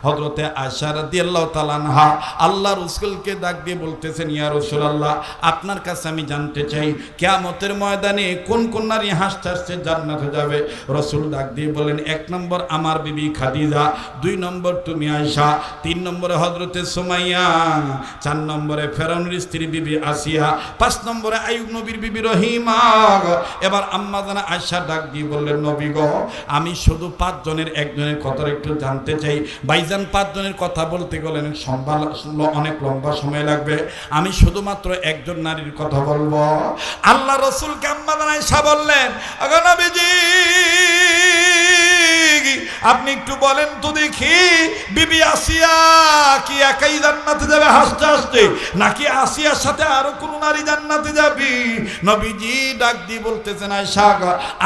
হযরতে আয়েশা রাদিয়াল্লাহু তাআলা আনহা আল্লাহ রাসূলকে ডাক দিয়ে বলতেছেন, ইয়া রাসূলুল্লাহ, আপনার কাছে আমি জানতে চাই কিয়ামতের ময়দানে কোন কোন নারী হাসতে হাসতে জান্নাতে যাবে। রাসূল ডাক দিয়ে বলেন, 1 নম্বর আমার বিবি খাদিজা, 2 নম্বর তুমি আয়েশা, 3 নম্বরে হযরতে সুমাইয়া, 4 নম্বরে ফেরাউনের স্ত্রী বিবি আসিয়া, 5 নম্বরে আইয়ুব নবীর বিবি রহিমা। এবার আম্মা জানা আয়েশা ডাক দিয়ে বললেন, নবী গো, আমি শুধু 5 জনের একজনের কথা একটু জানতে চাই। ভাইজান 5 জনের কথা বলতে গেলেন অনেক লম্বা সময় লাগবে, আমি শুধুমাত্র একজন নারীর কথা বলবো। আল্লাহ রাসূলকে আম্মা জানা আয়েশা বললেন, ওগো নবীজি, আপনি একটু বলেন তো দেখি, বিবি আসিয়া কি একাই জান্নাতে যাবে হাসতে হাসতে, নাকি আসিয়ার সাথে আরো কোন নারী জান্নাতে যাবে? নবীজি ডাক দিয়ে বলতেছেন, আয়েশা,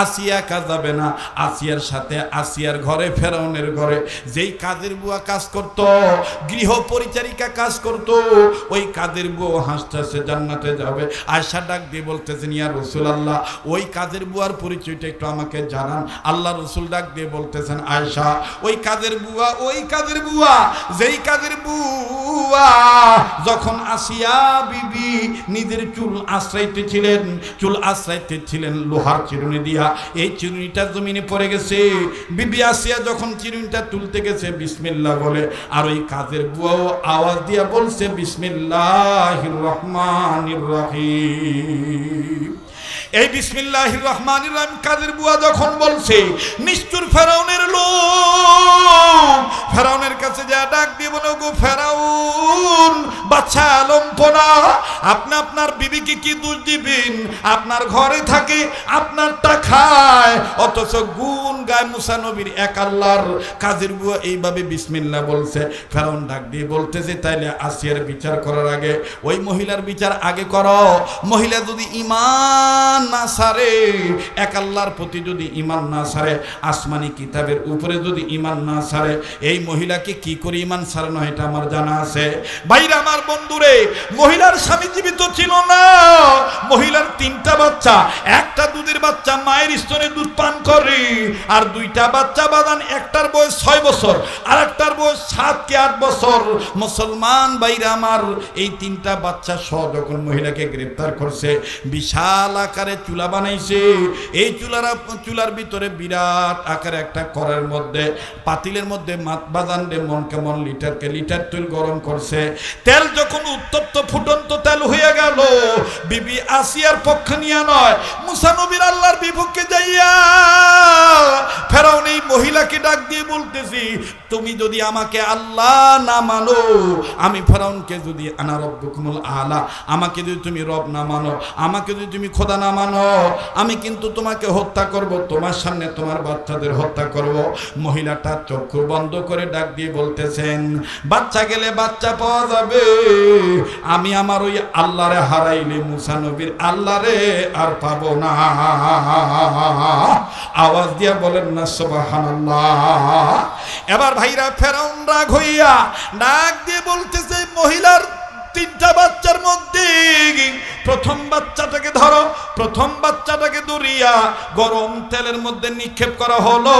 আসিয়া একা যাবে না, আসিয়ার সাথে আসিয়ার ঘরে, ফেরাউনের ঘরে যেই কাজের বুয়া কাজ করত, গৃহ পরিচারিকা কাজ করত, ওই কাজের বুয়া হাসতে হাসতে জান্নাতে যাবে। আয়েশা ডাক দিয়ে বলতেছেন, ইয়া রাসূলুল্লাহ, ওই কাজের বুয়ার পরিচয়টা একটু আমাকে জানান। আল্লাহ রাসূল ডাক দিয়ে বলতেছেন, আয়েশা, ওই কাজের বুয়া যেই কাজের বুয়া যখন আসিয়া বিবি নিজের চুল আশ্রাইতে ছিলেন লোহার চিরুনি দিয়া, এই চিরুনিটা জমিনে পড়ে গেছে, বিবি আসিয়া যখন চিরুনিটা তুলতে গেছে বিসমিল্লাহ বলে, আর ওই কাজের বুয়াও আওয়াজ দিয়া বলছে বিসমিল্লাহির রহমানির রহিম। এই বিসমিল্লাহির রহমানির রহিম কাজের বুয়া যখন বলছে, নিষ্ঠুর ফেরাউনের লোক ফেরাউনের কাছে যা ডাক দিয়ে বলে, গো ফেরাউন, বাচ্চা লম্পনা, আপনি আপনার বিবিকে কি দোষ দিবেন? আপনার ঘরে থাকে, আপনারটা খায়, অথচ গুণ গায় মুসা নবীর এক আল্লাহর। কাজের বুয়া এইভাবে বিসমিল্লাহ বলছে। ফেরাউন ডাক দিয়ে বলতেছে, তাইলে আসিয়ার বিচার করার আগে ওই মহিলার বিচার আগে করো। মহিলা যদি ঈমান না সারে, এক আল্লাহর প্রতি যদি ঈমান না সারে, আসমানি কিতাবের উপরে যদি ঈমান না সারে, এই মহিলাকে কি করে ঈমান সারানো এটা আমার জানা আছে। ভাইরা আমার, বন্ধুরে, মহিলার স্বামী জীবিত ছিল না, মহিলার 3টা বাচ্চা, একটা দুধের বাচ্চা মায়ের স্তনে দুধ পান করে, আর 2টা বাচ্চা বাদান, একটার বয়স 6 বছর আর একটার বয়স 7 কি 8 বছর। মুসলমান ভাইরা আমার, এই 3টা বাচ্চা সহ যখন মহিলাকে গ্রেফতার করছে, বিশাল আকারে চুলা বানাইছে। এই চুলার ভিতরে বিরাট আকারে একটা কড়াইয়ের মধ্যে, পাতিলের মধ্যে মাত বাজান দে মন কেমন লিটারকে লিটার তেল গরম করছে। তেল যখন উত্তপ্ত ফুটন্ত তেল হয়ে গেল, বিবি আসিয়ার পক্ষ নিয়ে নয়, মুসা নবীর আল্লাহর বিপক্ষে যাইয়া ফেরাউন এই মহিলাকে ডাক দিয়ে বলতেছি, তুমি যদি আমাকে আল্লাহ না মানো, আমি ফেরাউনকে যদি আনা রব্বুকুমুল আলা, আমাকে যদি তুমি রব না মানো, আমাকে যদি তুমি খোদা না মানো, আমি কিন্তু তোমাকে হত্যা করব, তোমার সামনে তোমার বাচ্চাদের হত্যা করব। মহিলাটা চক্ষু বন্ধ করে ডাক দিয়ে বলতেছেন, বাচ্চা গেলে বাচ্চা পাওয়া যাবে, আমি আমার ওই আল্লাহরে হারাইলে, মুসা নবীর আল্লাহরে আর পাবো না। আওয়াজ দিয়া বলেন না সুবহানাল্লাহ। এবার ভাইরা, ফেরাউন রাগ হইয়া ডাক দিয়ে বলতেছে, মহিলার 3টা বাচ্চার মধ্যে প্রথম বাচ্চাটাকে ধরো। প্রথম বাচ্চাটাকে ধরিয়া গরম তেলের মধ্যে নিক্ষেপ করা হলো।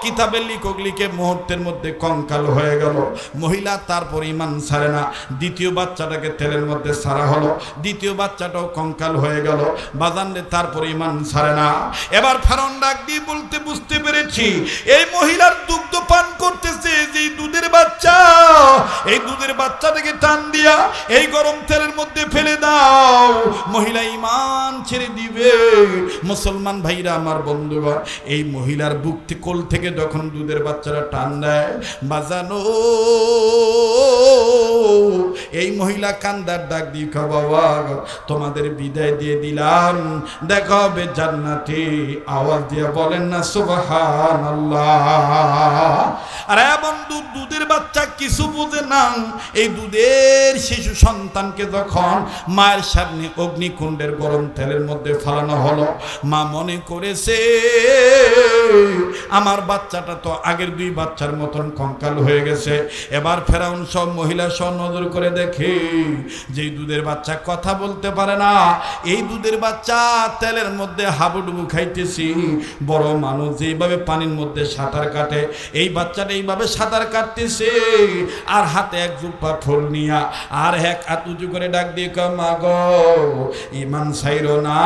কিতাবে লিখে মুহূর্তের মধ্যে কঙ্কাল হয়ে গেল। মহিলা তারপর ঈমান ছাড়ে না। দ্বিতীয় বাচ্চাটাকে তেলের মধ্যে ছাড়া হলো, দ্বিতীয় বাচ্চাটাও কঙ্কাল হয়ে গেল। বাজানরে তারপর ঈমান ছাড়ে না। এবার ফেরাউন ডাক দিয়ে বলতে, বুঝতে পেরেছি এই মহিলার দুগ্ধ পান করতেছে যে দুধের বাচ্চা, এই দুধের বাচ্চাটাকে টান দিয়া এই গরম তেলের মধ্যে ফেলে দাও, মহিলা ঈমান ছেড়ে দিবে। মুসলমান ভাইরা আমার, বন্ধুগণ, এই মহিলার বুক কোল থেকে যখন দুধের বাচ্চারা টান দেয়, বাজানো এই মহিলা কান্দার ডাক দিয়ে, বাবা তোমাদের বিদায় দিয়ে দিলাম, দেখা হবে জান্নাতে। আওয়াজ দিয়ে বলেন না সুবহানাল্লাহ। আরে বন্ধু, দুধের বাচ্চা কিছু বুঝে না। এই দুধের শিশু সন্তানকে যখন মায়ের সামনে অগ্নিকুণ্ডের গরম তেলের মধ্যে ফালানো হলো, মা মনে করেছে আমার বাচ্চাটা তো আগের 2 বাচ্চার মতন কঙ্কাল হয়ে গেছে। এবার ফেরাউন সব মহিলা সহ নজর করে দেখে, যেই দুধের বাচ্চা কথা বলতে পারে না, এই দুধের বাচ্চা তেলের মধ্যে হাবুডুবু খাইতেছি। বড় মানুষ যেইভাবে পানির মধ্যে সাঁতার কাটে, এই বাচ্চাটা এইভাবে সাঁতার কাটতেছে, আর হাতে এক জুপা ফুল নিয়া আর এক হাত উঁচু করে ডাক দিয়ে কয়, মা গো ইমান ছাইরো না,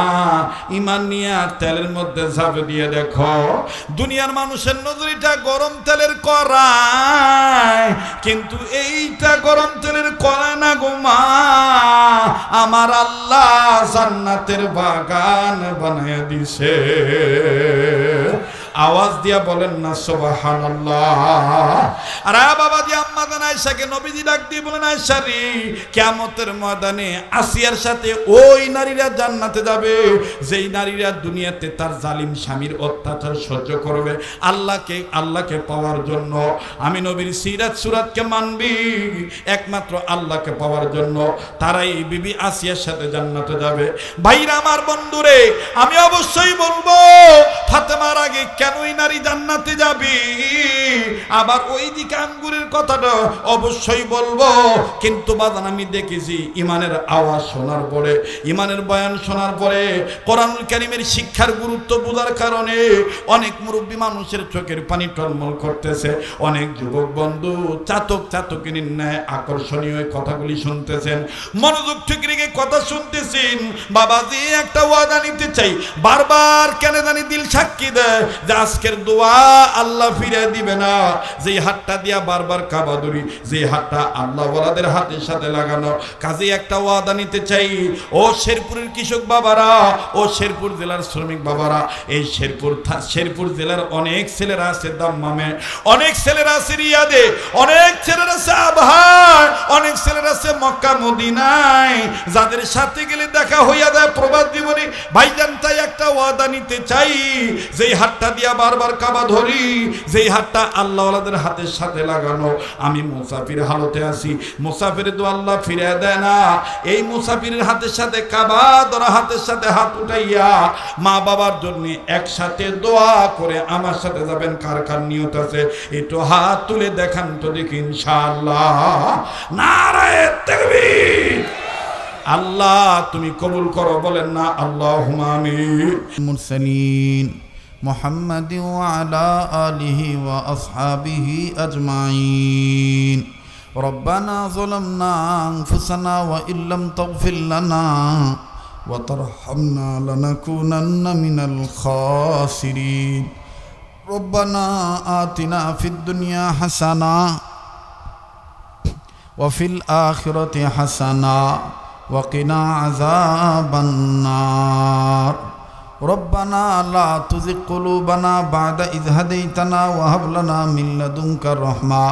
ইমান নিয়ে তেলের মধ্যে ঝাঁপ দিয়ে দেখো। দুনিয়ার মানুষের নজরিটা গরম তেলের কড়াই, কিন্তু এইটা গরম তেলের কড়াই না গো মা, আমার আল্লাহ জান্নাতের বাগান বানায়া দিছে। আওয়াজ দিয়া বলেন না সুবহানাল্লাহ। আরে বাবা জি, আম্মা জান আয়েশাকে নবীজি ডাক দিয়ে বলেন, আয়েশা রে, কিয়ামতের ময়দানে আসিয়ার সাথে ওই নারীরা জান্নাতে যাবে যেই নারীরা দুনিয়াতে তার জালিম স্বামীর অত্যাচার সহ্য করবে। আল্লাহকে পাওয়ার জন্য, আমি নবীর সিরাত সুরাতকে মানবি, একমাত্র আল্লাহকে পাওয়ার জন্য তারাই বিবি আসিয়ার সাথে জান্নাতে যাবে। ভাইরা আমার, বন্ধুরে, আমি অবশ্যই বলবো ফাতেমার আগে কেনই নারী জান্নাতে যাবে, আবার ওই দিকে আঙ্গুরের কথাটা অবশ্যই বলবো। কিন্তু বাজান, আমি দেখেছি ইমানের আওয়াজ শোনার পরে, ইমানের বয়ান শোনার পরে, কোরআনুল কারীমের শিক্ষার গুরুত্ব বোঝার কারণে অনেক মুরব্বী মানুষের চোখের পানি টলমল করতেছে। অনেক যুবক বন্ধু চাতকিনীর ন্যায় আকর্ষণীয় কথাগুলি শুনতেছেন, মনোযোগ ঠিক রেখে কথা শুনতেছেন। বাবাজি, একটা ওয়াদা নিতে চাই, বারবার কেন জানি দিল সাক্ষী দেয় যে আজকের দোয়া আল্লাহ ফিরে দিবে না। যেই হাতটা দিয়া বারবার কাবা ধরি, যে হাতটা আল্লাহ ওয়ালাদের হাতের সাথে লাগানো, কাজে একটা ওয়াদা নিতে চাই। ও শেরপুরের কৃষক বাবারা, ও শেরপুর জেলার শ্রমিক বাবারা, এই শেরপুর জেলার অনেক ছেলেরা আছে দাম্মামে, অনেক ছেলেরা আছে রিয়াদে, অনেক ছেলেরা আছে আবহায়, অনেক ছেলেরা আছে মক্কা মদিনায়, যাদের সাথে গেলে দেখা হইয়া যায় প্রবাদ জীবনে। ভাইজান, তাই একটা ওয়াদা নিতে চাই, যেই হাতটা দিয়া বারবার কাবা ধরি, যেই হাতটা আল্লাহ ওয়ালাদের হাতের সাথে লাগানো। আমি মুসাফির হালতে আছি, মুসাফির তো আল্লাহ ফিরে দেয় না। এই মুসাফিরের হাতের সাথে কাবা ধরা হাতের সাথে হাত উঠাইয়া মা বাবার জন্য একসাথে দোয়া করে আমার সাথে যাবেন। কার কার নিয়ত আছে একটু হাত তুলে দেখান তো দেখি, ইনশাআল্লাহ। নারায়ে তাকবীর। আল্লাহ তুমি কবুল করো, বলেন না আল্লাহুম্মা আমিন। মুরসালিন محمد وعلى آله وأصحابه أجمعين. ربنا ظلمنا أنفسنا وإن لم تغفر لنا وترحمنا لنكونن من الخاسرين. ربنا آتنا في الدنيا حسنة وفي الآخرة حسنة وقنا عذاب النار. ربنا لا تزغ قلوبنا بعد إذ هديتنا وهب لنا من لدنك رحمة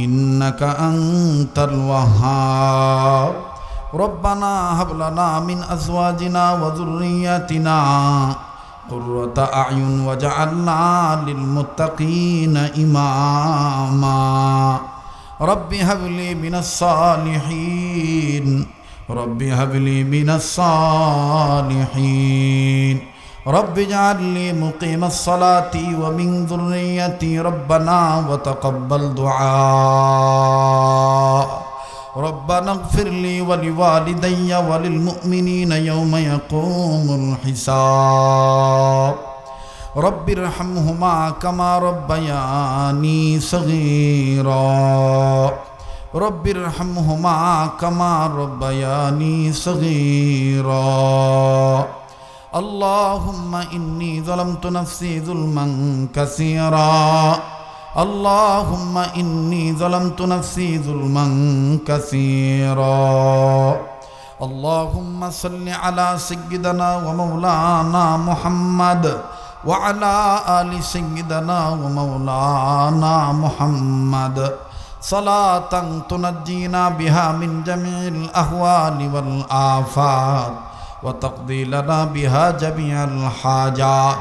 إنك أنت الوهاب. ربنا هب لنا من أزواجنا وذرياتنا قرة أعين واجعلنا للمتقين إماما. رب هب لي من الصالحين، رب هب لي من الصالحين. رب اجعل لي مقيم الصلاة ومن ذريتي ربنا وتقبل دعاء. ربنا اغفر لي ولوالدي وللمؤمنين يوم يقوم الحساب. رب ارحمهما كما ربياني صغيرا. رب ارحمهما كما ربياني صغيرا. اللهم إني ظلمت نفسي ظلما كثيرا. اللهم إني ظلمت نفسي ظلما كثيرا. اللهم صل على سيدنا ومولانا محمد وعلى آل سيدنا ومولانا محمد صلاة تنجينا بها من جميع الأهوال والآفات وتقضي لنا بها جميع الحاجات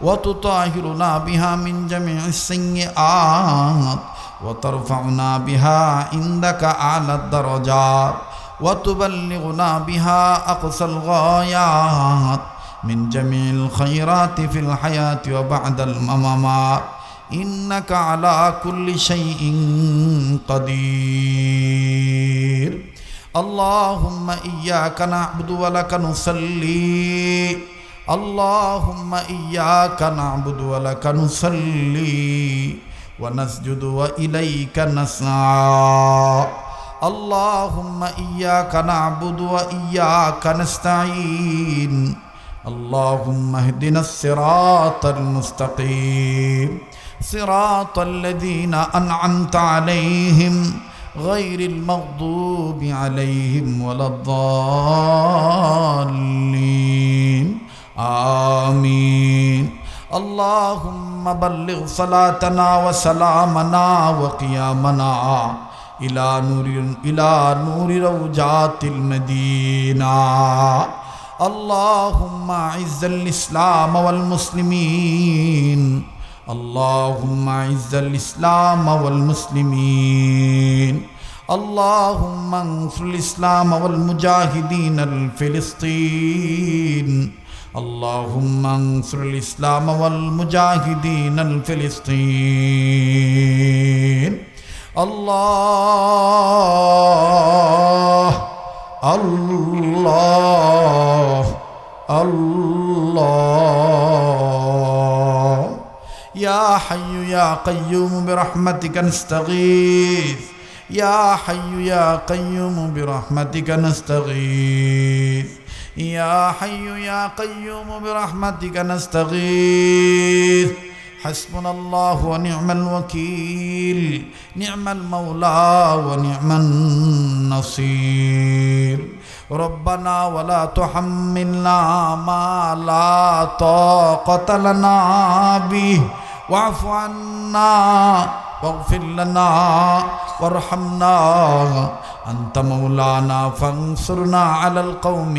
وتطهرنا بها من جميع السيئات وترفعنا بها عندك أعلى الدرجات وتبلغنا بها أقصى الغايات من جميع الخيرات في الحياة وبعد الممات إنك على كل شيء قدير. اللهم إياك نعبد ولك نصلي اللهم إياك نعبد ولك نصلي ونسجد وإليك نسعى اللهم إياك نعبد وإياك نستعين اللهم اهدنا الصراط المستقيم صراط الذين أنعمت عليهم غير المغضوب عليهم ولا الضالين آمين اللهم بلغ صلاتنا وسلامنا وقيامنا إلى نور روجات المدينة اللهم أعز الإسلام والمسلمين اللهم أعز الإسلام والمسلمين اللهم انصر الإسلام والمجاهدين الفلسطين اللهم انصر الإسلام والمجاهدين الفلسطين الله الله الله يا حي يا قيوم برحمتك نستغيث يا حي يا قيوم برحمتك نستغيث يا حي يا قيوم برحمتك نستغيث حسبنا الله ونعم الوكيل نعم المولى ونعم النصير ربنا ولا تحملنا ما لا طاقة لنا به واعف عنا واغفر لنا وارحمنا أنت مولانا فانصرنا على القوم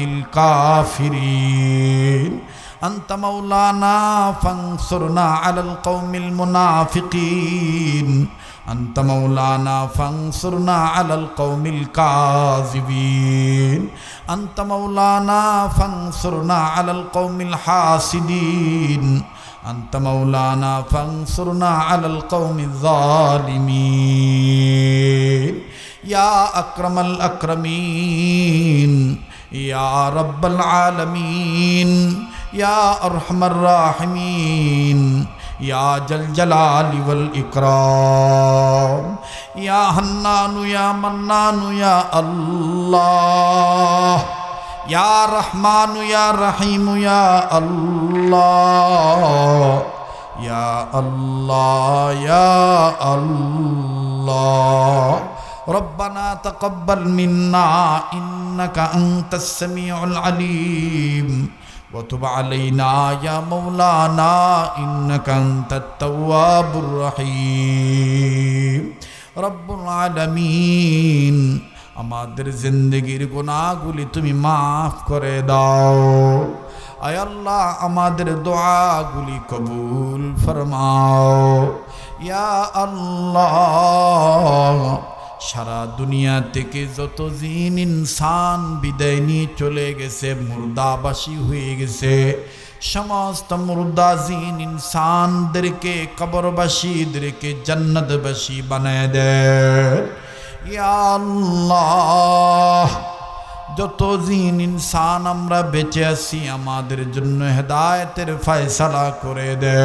الكافرين أنت مولانا فانصرنا على القوم المنافقين أنت مولانا فانصرنا على القوم الكاذبين أنت مولانا فانصرنا على القوم الحاسدين أنت مولانا فانصرنا على القوم الظالمين يا أكرم الأكرمين يا رب العالمين يا أرحم الراحمين يا ذا الجلال والإكرام يا حنان يا منان يا الله يا رحمن يا رحيم يا الله يا الله يا الله ربنا تقبل منا إنك أنت السميع العليم وتب علينا يا مولانا إنك أنت التواب الرحيم رب العالمين আমাদের জিন্দেগীর গুনাহগুলি তুমি মাফ করে দাও আয় আল্লাহ আমাদের দোয়াগুলি কবুল ফরমাও ইয়া আল্লাহ সারা দুনিয়া থেকে যত জিন ইনসান বিদায় নিয়ে চলে গেছে মুর্দাবাসী হয়ে গেছে সমস্ত মুর্দা জিন ইনসানদেরকে কবরবাসীদেরকে জান্নাতবাসী বানায় দেয় ইয়া আল্লাহ যত জিন ইনসান আমরা বেঁচে আছি আমাদের জন্য হেদায়েতের ফয়সালা করে দে।